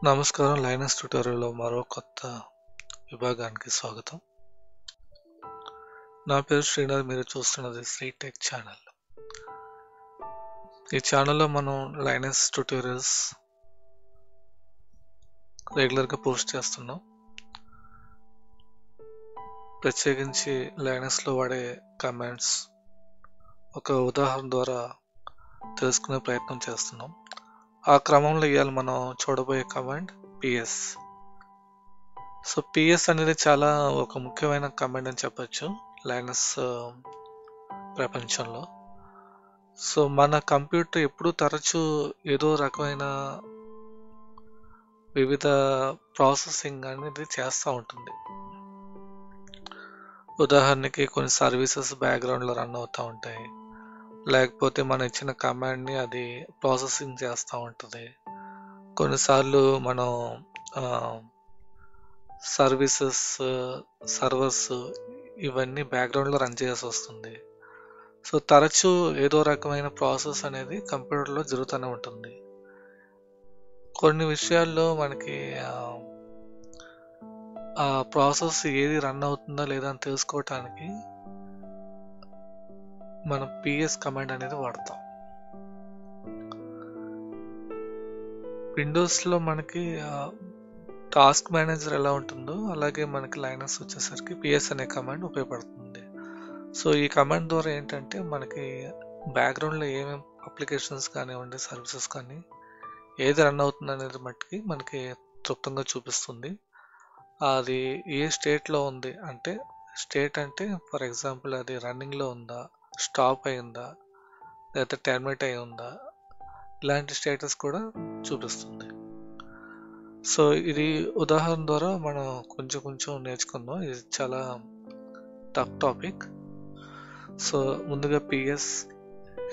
నమస్కారం. లైనస్ ట్యుటోరియల్‌లో మరో కొత్త విభాగానికి స్వాగతం. నా పేరు శ్రీనాథ్. మీరు చూస్తున్నది శ్రీ టెక్ ఛానల్. ఈ ఛానల్‌లో మనం లైనస్ ట్యుటోరియల్స్ రెగ్యులర్‌గా పోస్ట్ చేస్తున్నాం. ప్రత్యేకించి లైనస్‌లో వాడే కమాండ్స్ ఒక ఉదాహరణ ద్వారా తెలుసుకునే ప్రయత్నం చేస్తున్నాం. ఆ క్రమంలో ఇవాళ మనం చూడబోయే కమాండ్ PS. సో PS అనేది చాలా ఒక ముఖ్యమైన కమాండ్ అని చెప్పొచ్చు లైనస్ ప్రపంచంలో. సో మన కంప్యూటర్ ఎప్పుడూ తరచూ ఏదో రకమైన వివిధ ప్రాసెసింగ్ అనేది చేస్తూ ఉంటుంది. ఉదాహరణకి కొన్ని సర్వీసెస్ బ్యాక్గ్రౌండ్లో రన్ అవుతూ ఉంటాయి, లేకపోతే మనం ఇచ్చిన కమాండ్ని అది ప్రాసెసింగ్ చేస్తూ ఉంటుంది. కొన్నిసార్లు మనం సర్వీసెస్ సర్వర్స్ ఇవన్నీ బ్యాక్గ్రౌండ్లో రన్ చేయాల్సి వస్తుంది. సో తరచూ ఏదో రకమైన ప్రాసెస్ అనేది కంప్యూటర్లో జరుగుతూనే ఉంటుంది. కొన్ని విషయాల్లో మనకి ఆ ప్రాసెస్ ఏది రన్ అవుతుందా లేదా అని తెలుసుకోవటానికి మనం PS కమాండ్ అనేది వాడతాం. విండోస్లో మనకి టాస్క్ మేనేజర్ ఎలా ఉంటుందో అలాగే మనకి లైనస్ వచ్చేసరికి PS అనే కమాండ్ ఉపయోగపడుతుంది. సో ఈ కమాండ్ ద్వారా ఏంటంటే మనకి బ్యాక్గ్రౌండ్లో ఏమేమి అప్లికేషన్స్ కానివ్వండి, సర్వీసెస్ కానీ ఏది రన్ అవుతుంది అనేది మట్టుకి మనకి క్లుప్తంగా చూపిస్తుంది. అది ఏ స్టేట్లో ఉంది అంటే, స్టేట్ అంటే ఫర్ ఎగ్జాంపుల్ అది రన్నింగ్లో ఉందా, స్టాప్ అయిందా, లేకపోతే టెర్మినేట్ అయి ఉందా, ఇలాంటి స్టేటస్ కూడా చూపిస్తుంది. సో ఇది ఉదాహరణ ద్వారా మనం కొంచెం నేర్చుకుందాం. ఇది చాలా టఫ్ టాపిక్. సో ముందుగా PS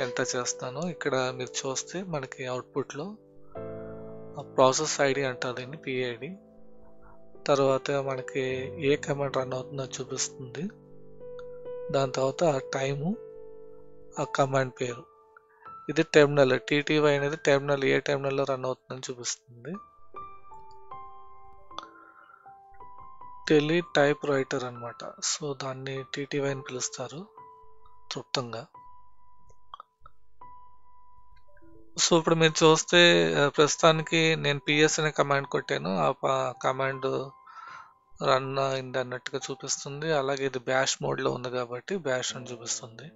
ఎంటర్ చేస్తాను. ఇక్కడ మీరు చూస్తే మనకి అవుట్పుట్లో ప్రాసెస్ ఐడి అంటారు దీన్ని, PID. తర్వాత మనకి ఏ కమాండ్ రన్ అవుతుందో చూపిస్తుంది. దాని తర్వాత ఆ టైము, ఆ కమాండ్ పేరు. ఇది టెర్మినల్, TTY అనేది టెర్మినల్, ఏ టెర్మినల్లో రన్ అవుతుందని చూపిస్తుంది. టెలి టైప్ రైటర్ అనమాట. సో దాన్ని TTY అని పిలుస్తారు క్లుప్తంగా. సో ఇప్పుడు మీరు చూస్తే ప్రస్తుతానికి నేను PS అనే కమాండ్ కొట్టాను, ఆ కమాండ్ రన్ అయింది అన్నట్టుగా చూపిస్తుంది. అలాగే ఇది బ్యాష్ మోడ్లో ఉంది కాబట్టి బ్యాష్ అని చూపిస్తుంది.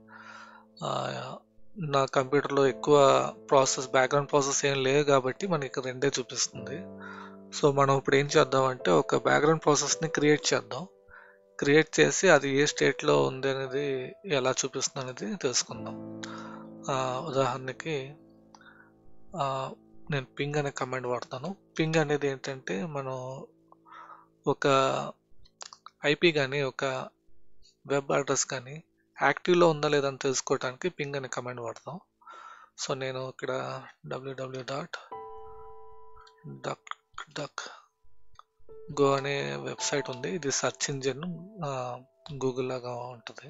నా కంప్యూటర్లో ఎక్కువ బ్యాక్గ్రౌండ్ ప్రాసెస్ ఏం లేవు కాబట్టి మనకి రెండే చూపిస్తుంది. సో మనం ఇప్పుడు ఏం చేద్దామంటే ఒక బ్యాక్గ్రౌండ్ ప్రాసెస్ని క్రియేట్ చేద్దాం. క్రియేట్ చేసి అది ఏ స్టేట్లో ఉంది అనేది ఎలా చూపిస్తుంది అనేది తెలుసుకుందాం. ఉదాహరణకి నేను పింగ్ అనే కమాండ్ వాడతాను. పింగ్ అనేది ఏంటంటే మనం ఒక IP కానీ ఒక వెబ్ అడ్రస్ కానీ యాక్టివ్లో ఉందా లేదా అని తెలుసుకోవడానికి పింగ్ అనే కమాండ్ వాడతాం. సో నేను ఇక్కడ www.duckduckgo అనే వెబ్సైట్ ఉంది. ఇది సెర్చ్ ఇంజిన్ గూగుల్ లాగా ఉంటుంది.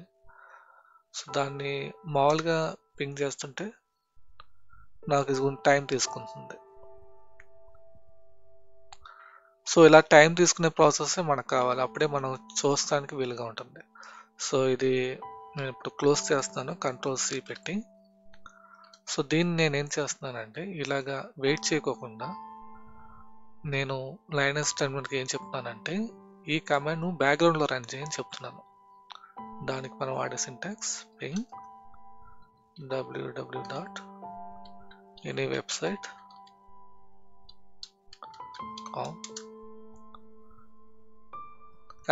సో దాన్ని మామూలుగా పింగ్ చేస్తుంటే నాకు ఇది టైం తీసుకుంటుంది. సో ఇలా టైం తీసుకునే ప్రాసెస్ మనకు కావాలి, అప్పుడే మనం చూస్తానికి వీలుగా ఉంటుంది. సో ఇది నేను ఇప్పుడు క్లోజ్ చేస్తాను, Ctrl+C పెట్టి. సో దీన్ని నేను ఏం చేస్తున్నానంటే ఇలాగా వెయిట్ చేయకోకుండా నేను లైనస్ టెర్మినల్కి ఏం చెప్తున్నానంటే ఈ కమాండ్ బ్యాక్గ్రౌండ్లో రన్ చేయని చెప్తున్నాను. దానికి మనం వాడే syntax ping www.any-website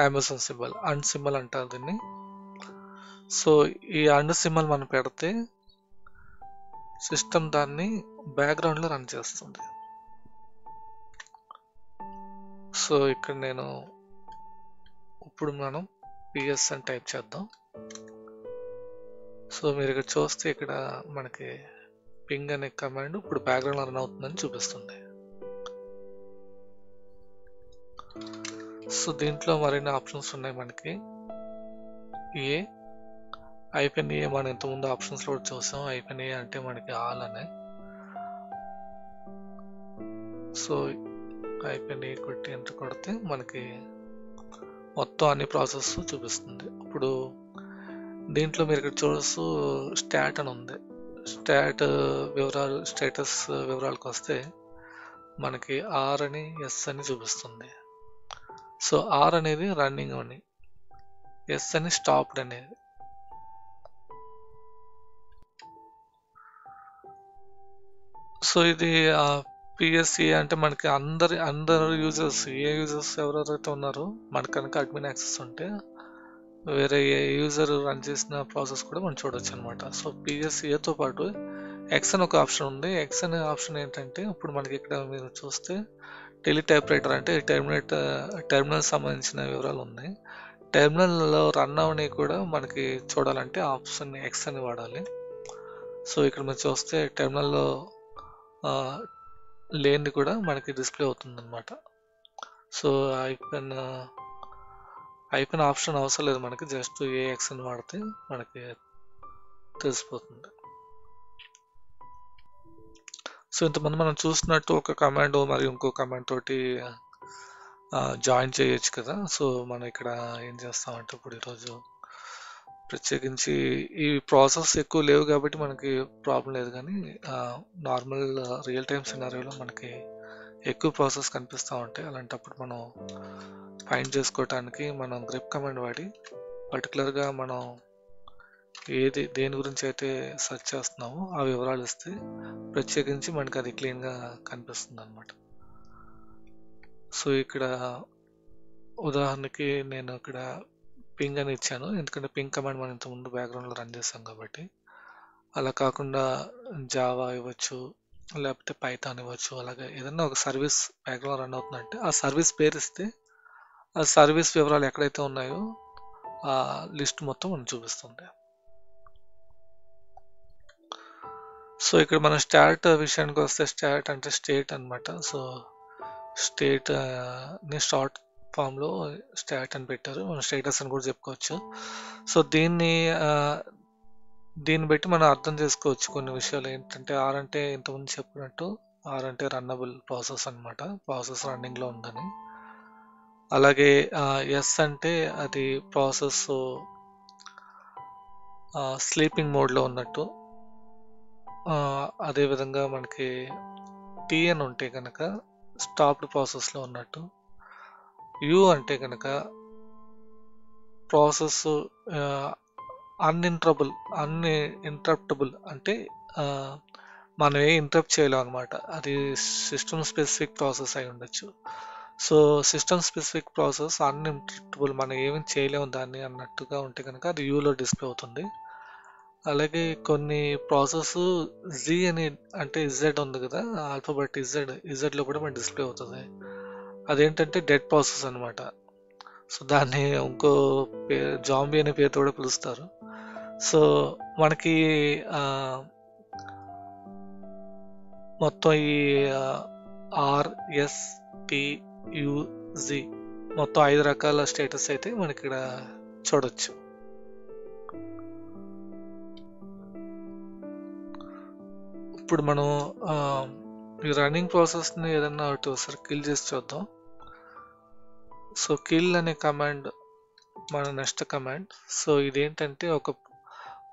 Amazon symbol, and symbol అంటారు దీన్ని. సో ఈ అండ్ సింబల్ మనం పెడితే సిస్టమ్ దాన్ని బ్యాక్గ్రౌండ్లో రన్ చేస్తుంది. సో ఇక్కడ నేను ఇప్పుడు మనం PS అని టైప్ చేద్దాం. సో మీరు ఇక్కడ చూస్తే ఇక్కడ మనకి పింగ్ అనే కమాండ్ ఇప్పుడు బ్యాక్గ్రౌండ్లో రన్ అవుతుందని చూపిస్తుంది. సో దీంట్లో మరిన్ని ఆప్షన్స్ ఉన్నాయి మనకి. ఏ మనం ఇంతకుముందు ఆప్షన్స్ లో చూసాం. -A అంటే మనకి ఆల్ అనే. సో అయిపోయినాయి కొట్టి ఎంటర్ కొడితే మనకి మొత్తం అన్ని ప్రాసెస్ చూపిస్తుంది. ఇప్పుడు దీంట్లో మీరు ఇక్కడ చూడొచ్చు స్టాట్ అని ఉంది. స్టాట్ వివరాలు, స్టేటస్ వివరాలకు వస్తే మనకి ఆర్ అని ఎస్ అని చూపిస్తుంది. సో ఆర్ అనేది రన్నింగ్ అని, ఎస్ అని స్టాప్డ్ అనేది. సో ఇది పిఎస్సి అంటే మనకి అందరు యూజర్స్, ఏ యూజర్స్ ఎవరెవరైతే ఉన్నారో మనకు కనుక అడ్మిన్ యాక్సెస్ ఉంటే వేరే ఏ యూజర్ రన్ చేసిన ప్రాసెస్ కూడా మనం చూడొచ్చు అనమాట. సో పిఎస్సితో పాటు ఎక్స్ అని ఒక ఆప్షన్ ఉంది. ఎక్స్ అనే ఆప్షన్ ఏంటంటే ఇప్పుడు మనకి ఇక్కడ మీరు చూస్తే టెలిటైప్ రైటర్ అంటే టెర్మినల్ సంబంధించిన వివరాలు ఉన్నాయి. టెర్మినల్లో రన్ అవని కూడా మనకి చూడాలంటే ఆప్షన్ ఎక్స్ అని వాడాలి. సో ఇక్కడ మీరు చూస్తే టెర్మినల్లో లేనిది కూడా మనకి డిస్ప్లే అవుతుంది అనమాట. సో ఐపెన్ ఆప్షన్ అవసరం లేదు మనకి, జస్ట్ ఏఎక్స్ అని వాడితే మనకి తెలిసిపోతుంది. సో ఇంతమంది మనం చూసినట్టు ఒక కమాండ్ మరియు ఇంకో కమాండ్ తోటి జాయిన్ చేయొచ్చు కదా. సో మనం ఇక్కడ ఏం చేస్తామంటే ఇప్పుడు ఈరోజు ప్రత్యేకించి ఈ ప్రాసెస్ ఎక్కువ లేవు కాబట్టి మనకి ప్రాబ్లం లేదు, కానీ నార్మల్ రియల్ టైమ్ సినారియోలో మనకి ఎక్కువ ప్రాసెస్ కనిపిస్తూ ఉంటాయి. అలాంటప్పుడు మనం ఫైండ్ చేసుకోవటానికి మనం గ్రిప్ కమాండ్ వాడి పర్టికులర్గా మనం దేని గురించి అయితే సెర్చ్ చేస్తున్నామో ఆ వివరాలు ఇస్తే ప్రత్యేకించి మనకి అది క్లీన్గా కనిపిస్తుంది అనమాట. సో ఇక్కడ ఉదాహరణకి నేను ఇక్కడ పింగ్ అని ఇచ్చాను, ఎందుకంటే పింగ్ కమాండ్ మనం ఇంతకుముందు బ్యాక్గ్రౌండ్లో రన్ చేస్తాం కాబట్టి. అలా కాకుండా జావా ఇవ్వచ్చు, లేకపోతే పైథాన్ ఇవ్వచ్చు. అలాగే ఏదన్నా ఒక సర్వీస్ బ్యాక్గ్రౌండ్ రన్ అవుతుందంటే ఆ సర్వీస్ పేరు ఇస్తే ఆ సర్వీస్ వివరాలు ఎక్కడైతే ఉన్నాయో ఆ లిస్ట్ మొత్తం మనం చూపిస్తుంది. సో ఇక్కడ మన స్టాట్ విషయానికి వస్తే స్టాట్ అంటే స్టేట్ అనమాట. సో స్టేట్ ని షార్ట్ ఫామ్లో స్టాట్ అని పెట్టారు, మనం స్టేటస్ అని కూడా చెప్పుకోవచ్చు. సో దీన్ని బట్టి మనం అర్థం చేసుకోవచ్చు కొన్ని విషయాలు. ఏంటంటే ఆర్ అంటే ఇంతకుముందు చెప్పినట్టు ఆర్ అంటే రన్నబుల్ ప్రాసెస్ అనమాట, ప్రాసెస్ రన్నింగ్లో ఉందని. అలాగే ఎస్ అంటే అది ప్రాసెస్ స్లీపింగ్ మోడ్లో ఉన్నట్టు. అదేవిధంగా మనకి టీ అని ఉంటే కనుక స్టాప్డ్ ప్రాసెస్లో ఉన్నట్టు. యూ అంటే కనుక ప్రాసెస్ అన్ఇంటరప్టబుల్ అంటే మనం ఏ ఇంటరప్ట్ చేయలేం అనమాట, అది సిస్టమ్ స్పెసిఫిక్ ప్రాసెస్ అయి ఉండొచ్చు. సో సిస్టమ్ స్పెసిఫిక్ ప్రాసెస్ అన్ఇంటరప్టబుల్, మనం ఏమి చేయలేము దాన్ని అన్నట్టుగా ఉంటే కనుక అది యూలో డిస్ప్లే అవుతుంది. అలాగే కొన్ని ప్రాసెస్ జీ అని అంటే ఇజెడ్ ఉంది కదా, ఆల్ఫాబెట్ ఇజెడ్లో కూడా మనకి డిస్ప్లే అవుతుంది. అదేంటంటే డెడ్ ప్రాసెస్ అనమాట. సో దాన్ని ఇంకో పేరు జాంబీ అనే పేరుతో కూడా పిలుస్తారు. సో మనకి మొత్తం ఈ RSTUZ మొత్తం 5 రకాల స్టేటస్ అయితే మనకి ఇక్కడ చూడొచ్చు. ఇప్పుడు మనం ఈ రన్నింగ్ ప్రాసెస్ని ఏదన్నా ఒకసారి కిల్ చేసి చూద్దాం. సో కిల్ అనే కమాండ్ మన నెక్స్ట్ కమాండ్. సో ఇదేంటంటే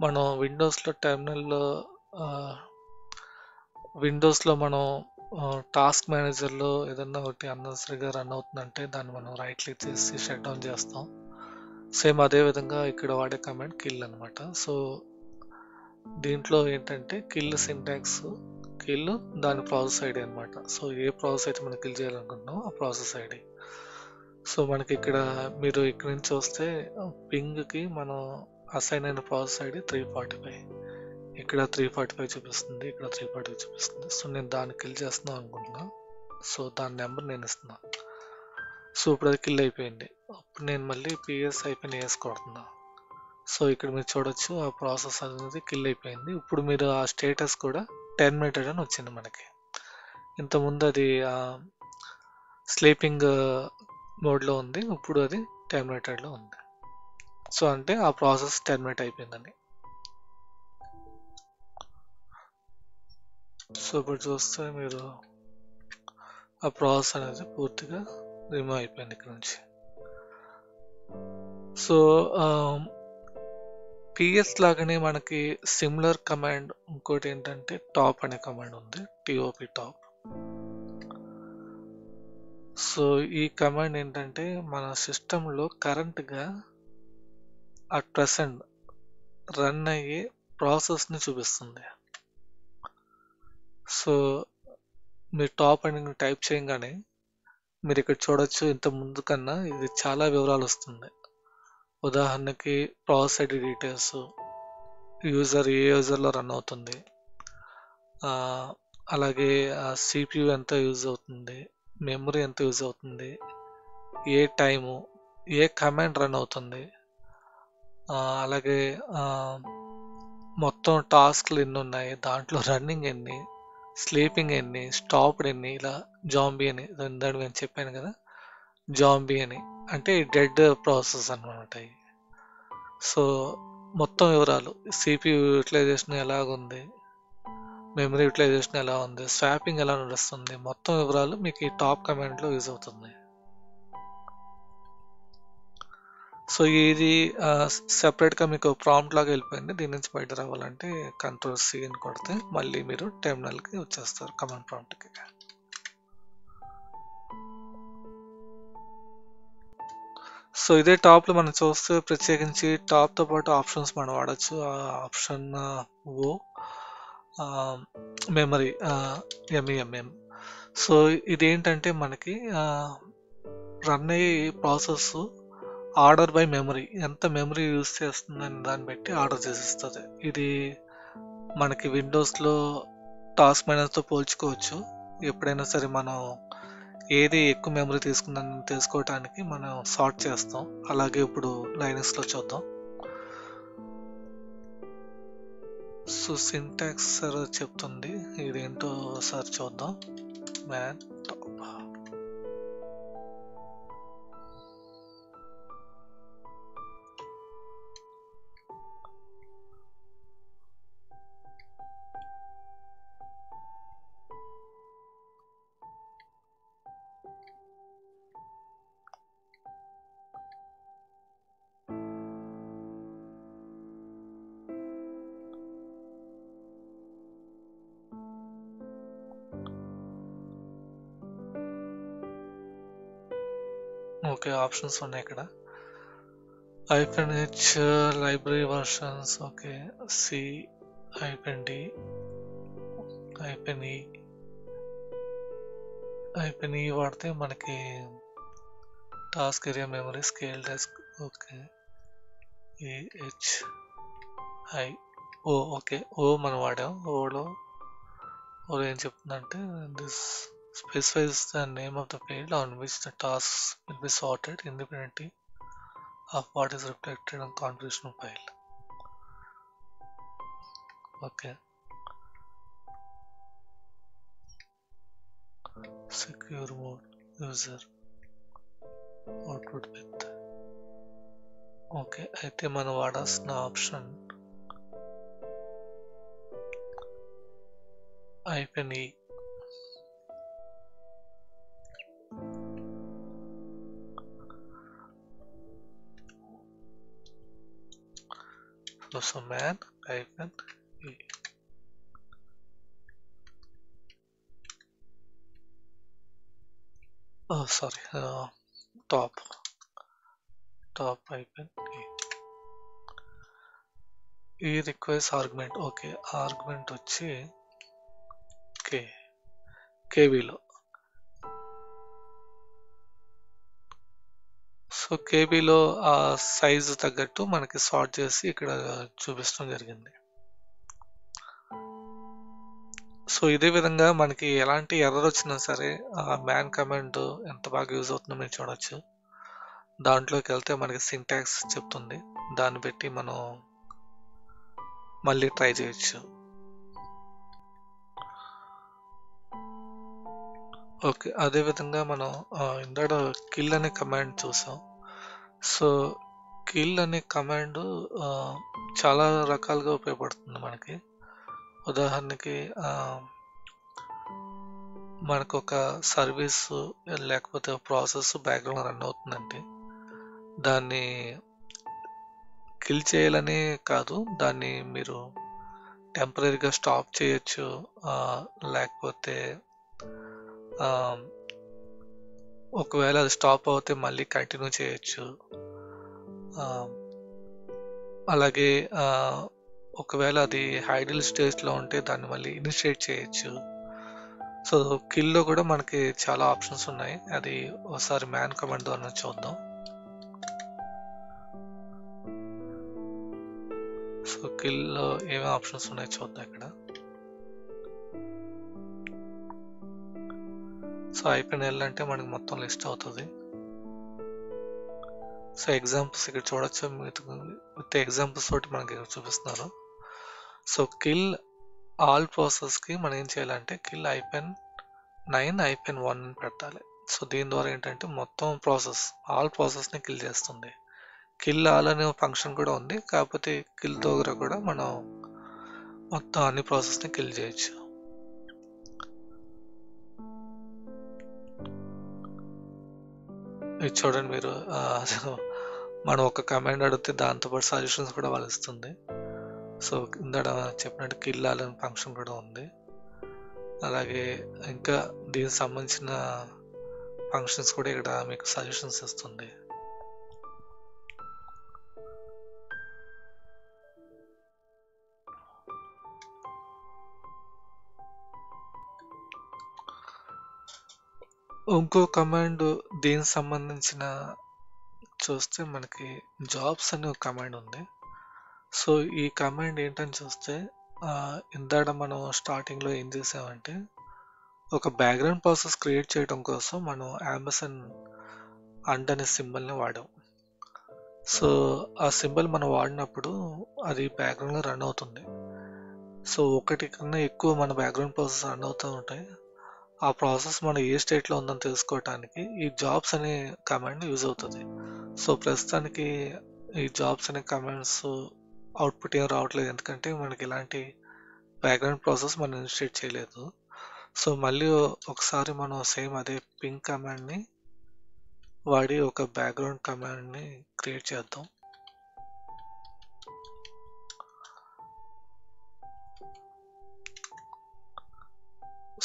మనం విండోస్లో మనం టాస్క్ మేనేజర్లో ఏదన్నా ఒకటి అన్నెసరీగా రన్ అవుతుందంటే దాన్ని మనం రైట్ క్లిక్ చేసి షట్ డౌన్ చేస్తాం. సేమ్ అదే విధంగా ఇక్కడ వాడే కమాండ్ కిల్ అనమాట. సో దీంట్లో ఏంటంటే కిల్ సింటాక్స్, కిల్ దాని ప్రాసెస్ ఐడి అనమాట. సో ఏ ప్రాసెస్ అయితే మనం కిల్ చేయాలనుకుంటున్నామో ఆ ప్రాసెస్ ఐడి. సో మనకి ఇక్కడ మీరు ఇక్కడ నుంచి వస్తే పింగ్కి మనం అసైన్ అయిన ప్రాసెస్ ఐడి 345, ఇక్కడ 345 చూపిస్తుంది, ఇక్కడ 345 చూపిస్తుంది. సో నేను దాన్ని కిల్ చేస్తున్నాం అనుకుంటున్నా. సో దాని నెంబర్ నేను ఇస్తున్నా. సో ఇప్పుడు అది కిల్ అయిపోయింది. అప్పుడు నేను మళ్ళీ PS-AS కొడుతున్నా. సో ఇక్కడ మీరు చూడొచ్చు ఆ ప్రాసెస్ అనేది కిల్ అయిపోయింది. ఇప్పుడు మీరు ఆ స్టేటస్ కూడా టెర్మినేటెడ్ అని వచ్చింది మనకి. ఇంతకుముందు అది స్లీపింగ్ మోడ్లో ఉంది, ఇప్పుడు అది టెర్మినేటెడ్లో ఉంది. సో అంటే ఆ ప్రాసెస్ టెర్మినేట్ అయిపోయిందని. సో ఇప్పుడు చూస్తే మీరు ఆ ప్రాసెస్ అనేది పూర్తిగా రిమూవ్ అయిపోయింది ఇక్కడ నుంచి. సో పిఎస్ లాగానే మనకి సిమిలర్ కమాండ్ ఇంకోటి ఏంటంటే టాప్ అనే కమాండ్ ఉంది, టిఓపి టాప్. సో ఈ కమాండ్ ఏంటంటే మన సిస్టంలో కరెంట్గా అట్ ప్రెసెంట్ రన్ అయ్యే ప్రాసెస్ని చూపిస్తుంది. సో మీరు టాప్ అని టైప్ చేయగానే మీరు ఇక్కడ చూడొచ్చు, ఇంత ముందు కన్నా ఇది చాలా వివరాలు వస్తుంది. ఉదాహరణకి ప్రాసెస్ ఐడి డీటెయిల్స్, యూజర్ ఏ యూజర్లో రన్ అవుతుంది, అలాగే సిపియు ఎంత యూజ్ అవుతుంది, మెమరీ ఎంత యూజ్ అవుతుంది, ఏ టైము, ఏ కమాండ్ రన్ అవుతుంది, అలాగే మొత్తం టాస్క్లు ఎన్ని ఉన్నాయి, దాంట్లో రన్నింగ్ ఎన్ని, స్లీపింగ్ ఎన్ని, స్టాప్డ్ ఎన్ని, ఇలా జాంబీ అని దాని నేను చెప్పాను కదా, జాంబీ అని అంటే డెడ్ ప్రాసెస్ అన్నమాట. సో మొత్తం వివరాలు, సిపియు యూటిలైజేషన్ ఎలాగుంది, మెమరీ యూటిలైజేషన్ ఎలా ఉంది, స్వాపింగ్ ఎలా నడుస్తుంది, మొత్తం వివరాలు మీకు ఈ టాప్ కమాండ్లో యూజ్ అవుతుంది. సో ఇది సెపరేట్గా మీకు ప్రాంప్ట్ లాగా వెళ్ళిపోయింది. దీని నుంచి బయట రావాలంటే Ctrl+C అని కొడితే మళ్ళీ మీరు టెర్మినల్కి వచ్చేస్తారు, కమాండ్ ప్రాంప్ట్కి. సో ఇదే టాప్లో మనం చూస్తే ప్రత్యేకించి టాప్తో పాటు ఆప్షన్స్ మనం వాడచ్చు. ఆప్షన్ ఓ మెమరీ ఎంఈఎంఎం. సో ఇదేంటంటే మనకి రన్ అయ్యే ప్రాసెస్ ఆర్డర్ బై మెమరీ, ఎంత మెమరీ యూజ్ చేస్తుందని దాన్ని బట్టి ఆర్డర్ చేసిస్తుంది. ఇది మనకి విండోస్లో టాస్క్ మేనేజర్తో పోల్చుకోవచ్చు. ఎప్పుడైనా సరే మనం ఏది ఎక్కువ మెమరీ తీసుకుందని తెలుసుకోవటానికి మనం సార్ట్ చేస్తాం. అలాగే ఇప్పుడు లైనక్స్లో చూద్దాం. సో సింటాక్స్ సార్ చెప్తుంది, ఇదేంటో సార్ చూద్దాం. Man top. ఓకే, ఆప్షన్స్ ఉన్నాయి ఇక్కడ. -h library versions, okay, C -d -e వాడితే మనకి task area memory scale desk, okay, okay, మనం వాడాం. ఓలో ఏం చెప్తుందంటే this specifies the name of the field on which the tasks will be sorted independently of what is reflected on configuration file. Okay. Secure mode user output with. Okay, అయితే మనం వాడాల్సిన option -e. So man -e. Oh sorry, top -e. ఈ request argument, okay, argument వచ్చి కేబీలో. So కేబీలో ఆ size తగ్గట్టు మనకి sort చేసి ఇక్కడ చూపించడం జరిగింది. సో ఇదే విధంగా మనకి ఎలాంటి ఎర్రర్ వచ్చినా సరే ఆ మ్యాన్ కమాండ్ ఎంత బాగా యూజ్ అవుతుందో మీరు చూడొచ్చు. దాంట్లోకి వెళ్తే మనకి సింటాక్స్ చెప్తుంది, దాన్ని బట్టి మనం మళ్ళీ ట్రై చేయొచ్చు. ఓకే, అదేవిధంగా మనం ఇందాక కిల్ అనే కమాండ్ చూసాం. సో కిల్ అనే కమాండ్ చాలా రకాలుగా ఉపయోగపడుతుంది మనకి. ఉదాహరణకి మనకు ఒక సర్వీస్ లేకపోతే ప్రాసెస్ బ్యాక్గ్రౌండ్ రన్ అవుతుందంటే దాన్ని కిల్ చేయాలని కాదు, దాన్ని మీరు టెంపరీగా స్టాప్ చేయొచ్చు, లేకపోతే ఆ, ఒకవేళ అది స్టాప్ అవుతే మళ్ళీ కంటిన్యూ చేయొచ్చు. ఆ, అలాగే ఒకవేళ అది ఐడిల్ స్టేజ్లో ఉంటే దాన్ని మళ్ళీ ఇనిషియేట్ చేయొచ్చు. సో కిల్లో కూడా మనకి చాలా ఆప్షన్స్ ఉన్నాయి. అది ఒకసారి మ్యాన్ కమాండ్ ద్వారా చూద్దాం. సో కిల్లో ఏమేమి ఆప్షన్స్ ఉన్నాయో చూద్దాం ఇక్కడ. సో అయిపోయిన అంటే మనకి మొత్తం లిస్ట్ అవుతుంది. సో ఎగ్జాంపుల్స్ ఇక్కడ చూడొచ్చు, విత్ ఎగ్జాంపుల్స్ తోటి మనకి చూపిస్తున్నారు. సో కిల్ ఆల్ ప్రాసెస్కి మనం ఏం చేయాలంటే కిల్ -9-1 పెట్టాలి. సో దీని ద్వారా ఏంటంటే మొత్తం ఆల్ ప్రాసెస్ని కిల్ చేస్తుంది. కిల్ ఆల్ అనే ఫంక్షన్ కూడా ఉంది, కాకపోతే కిల్ దగ్గర కూడా మనం మొత్తం అన్ని ప్రాసెస్ని కిల్ చేయొచ్చు. ఇది చూడండి మీరు, మనం ఒక కమాండ్ అడిగితే దాంతోపాటు సజెషన్స్ కూడా వాళ్ళు ఇస్తుంది. సో ఇందాక చెప్పినట్టు కిల్ ఆల్ అనే ఫంక్షన్ కూడా ఉంది. అలాగే ఇంకా దీనికి సంబంధించిన ఫంక్షన్స్ కూడా ఇక్కడ మీకు సజెషన్స్ ఇస్తుంది. ఇంకో కమాండ్ దీనికి సంబంధించిన చూస్తే మనకి జాబ్స్ అనే ఒక కమాండ్ ఉంది. సో ఈ కమాండ్ ఏంటని చూస్తే ఇందాక మనం స్టార్టింగ్లో ఏం చేసామంటే ఒక బ్యాక్గ్రౌండ్ ప్రాసెస్ క్రియేట్ చేయడం కోసం మనం అమెజాన్ అండ్ అనే సింబల్ని వాడాం. సో ఆ సింబల్ మనం వాడినప్పుడు అది బ్యాక్గ్రౌండ్లో రన్ అవుతుంది. సో ఒకటి కన్నా ఎక్కువ మన బ్యాక్గ్రౌండ్ ప్రాసెస్ రన్ అవుతూ ఉంటాయి. ఆ ప్రాసెస్ మన ఏ స్టేట్లో ఉందని తెలుసుకోవటానికి ఈ జాబ్స్ అనే కమాండ్ యూజ్ అవుతుంది. సో ప్రస్తుతానికి ఈ జాబ్స్ అనే కమాండ్స్ అవుట్పుట్ ఏం రావట్లేదు, ఎందుకంటే మనకి ఇలాంటి బ్యాక్గ్రౌండ్ ప్రాసెస్ మనం ఇన్స్టేట్ చేయలేదు. సో మళ్ళీ ఒకసారి మనం సేమ్ అదే పింగ్ కమాండ్ని వాడి ఒక బ్యాక్గ్రౌండ్ కమాండ్ని క్రియేట్ చేద్దాం.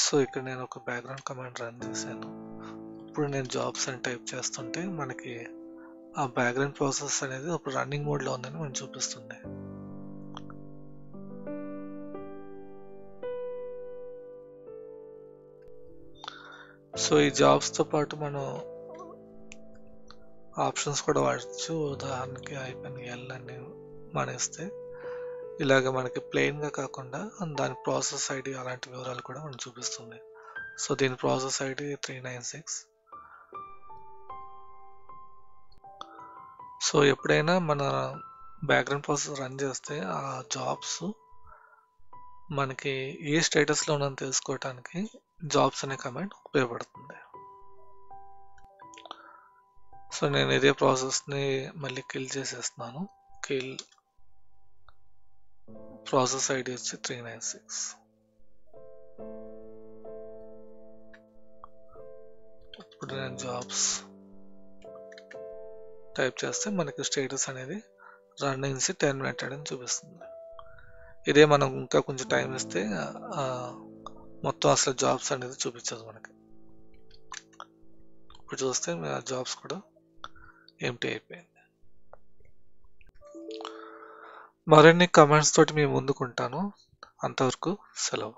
సో ఇక్కడ నేను ఒక బ్యాక్గ్రౌండ్ కమాండ్ రన్ చేశాను. ఇప్పుడు నేను జాబ్స్ అని టైప్ చేస్తుంటే మనకి ఆ బ్యాక్గ్రౌండ్ ప్రాసెస్ అనేది ఇప్పుడు రన్నింగ్ మోడ్లో ఉందని మనం చూపిస్తుంది. సో ఈ జాబ్స్తో పాటు మనం ఆప్షన్స్ కూడా వాడచ్చు. ఉదాహరణకి IPNL అని మానేస్తే ఇలాగ మనకి ప్లెయిన్గా కాకుండా దాని ప్రాసెస్ ఐడి అలాంటి వివరాలు కూడా మనం చూపిస్తుంది. సో దీని ప్రాసెస్ ఐడి 396. సో ఎప్పుడైనా మన బ్యాక్గ్రౌండ్ ప్రాసెస్ రన్ చేస్తే ఆ జాబ్స్ మనకి ఏ స్టేటస్లో ఉందని తెలుసుకోవటానికి జాబ్స్ అనే కమాండ్ ఉపయోగపడుతుంది. సో నేను ఇదే ప్రాసెస్ని మళ్ళీ కిల్ చేసేస్తున్నాను. కిల్ ప్రాసెస్ ఐడి వచ్చి 396. ఇప్పుడు నేను జాబ్స్ టైప్ చేస్తే మనకి స్టేటస్ అనేది రన్ అయింది 10 మెథడ్ అని చూపిస్తుంది. ఇదే మనం ఇంకా కొంచెం టైం ఇస్తే మొత్తం అసలు జాబ్స్ అనేది చూపించదు మనకి. ఇప్పుడు చూస్తే జాబ్స్ కూడా ఎంటీ అయిపోయింది. మరిన్ని కమెంట్స్ తోటి మేము ముందుకుంటాను. అంతవరకు సెలవు.